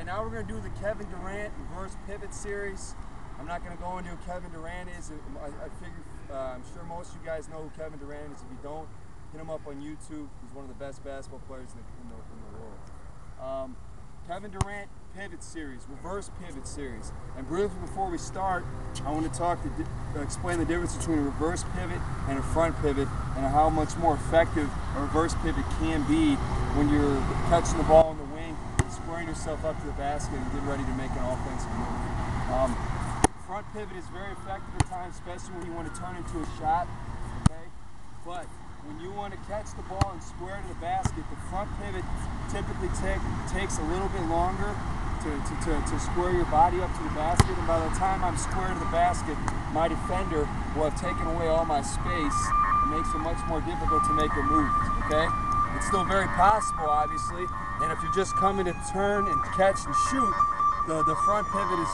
Okay, now we're going to do the Kevin Durant reverse pivot series. I'm not going to go into who Kevin Durant is. I figure, I'm sure most of you guys know who Kevin Durant is. If you don't, hit him up on YouTube. He's one of the best basketball players in the world. Kevin Durant pivot series, reverse pivot series. And briefly before we start, I want to explain the difference between a reverse pivot and a front pivot, and how much more effective a reverse pivot can be when you're catching the ball in the wing, squaring yourself up to the basket, and getting ready to make an offensive move. Front pivot is very effective at times, especially when you want to turn into a shot. Okay, but when you want to catch the ball and square to the basket, the front pivot typically takes a little bit longer to square your body up to the basket, and by the time I'm square to the basket, my defender will have taken away all my space. It makes it much more difficult to make a move, okay? It's still very possible, obviously, and if you're just coming to turn and catch and shoot, the front pivot is,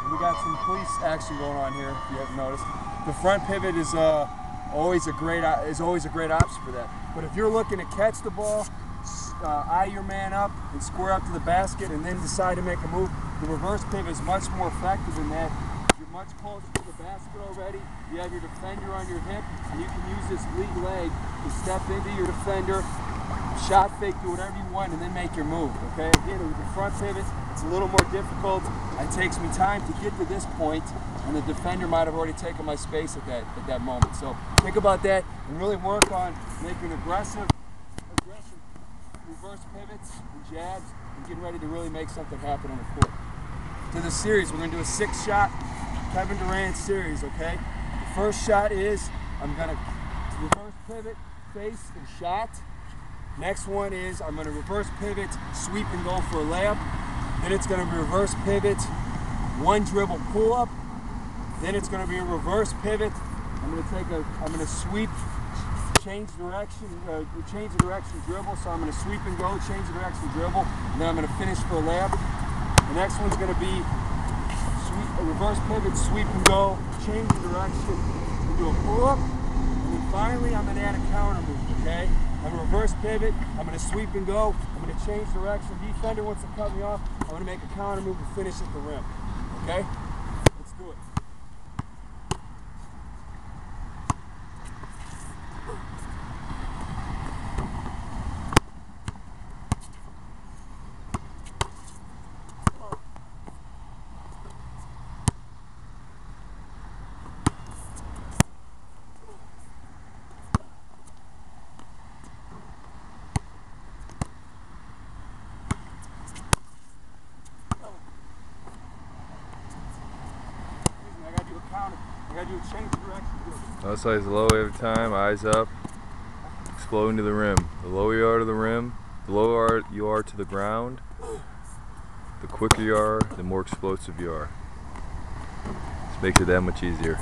we got some police action going on here, if you haven't noticed. The front pivot is always a great option for that. But if you're looking to catch the ball, eye your man up and square up to the basket, and then decide to make a move, the reverse pivot is much more effective in that. You're much closer to the basket already. You have your defender on your hip, and you can use this lead leg to step into your defender, shot fake, do whatever you want, and then make your move. Okay? Again, with the front pivot, it's a little more difficult. It takes me time to get to this point, and the defender might have already taken my space at that moment. So think about that and really work on making aggressive reverse pivots and jabs, and getting ready to really make something happen on the court. To the series, we're going to do a 6-shot Kevin Durant series, okay? The first shot is, I'm going to reverse pivot, face, and shot. Next one is, I'm going to reverse pivot, sweep, and go for a layup. Then it's going to be reverse pivot, one dribble pull-up. Then it's going to be a reverse pivot. I'm going to sweep, change direction dribble. So I'm going to sweep and go, change the direction dribble, and then I'm going to finish for a layup. The next one's going to be a reverse pivot, sweep and go, change the direction, and do a pull-up. And then finally, I'm going to add a counter move, okay? I'm going to reverse pivot, I'm going to sweep and go, I'm going to change direction. Defender wants to cut me off, I'm going to make a counter move and finish at the rim, okay? Let's do it. I gotta do a change of direction. Outside's low every time, eyes up, exploding to the rim. The lower you are to the rim, the lower you are to the ground, the quicker you are, the more explosive you are. This makes it that much easier.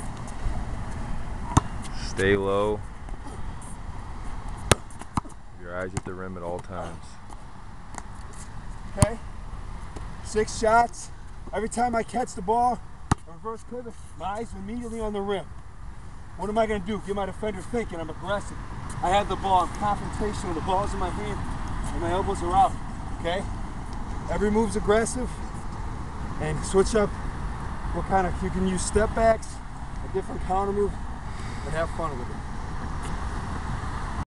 Stay low. Your eyes at the rim at all times. Okay, 6 shots. Every time I catch the ball, reverse pivot, my eyes are immediately on the rim. What am I going to do? Get my defender thinking I'm aggressive. I have the ball, I'm confrontational, the ball's in my hand, and my elbows are out, okay? Every move's aggressive, and switch up what kind of, you can use step backs, a different counter move, and have fun with it.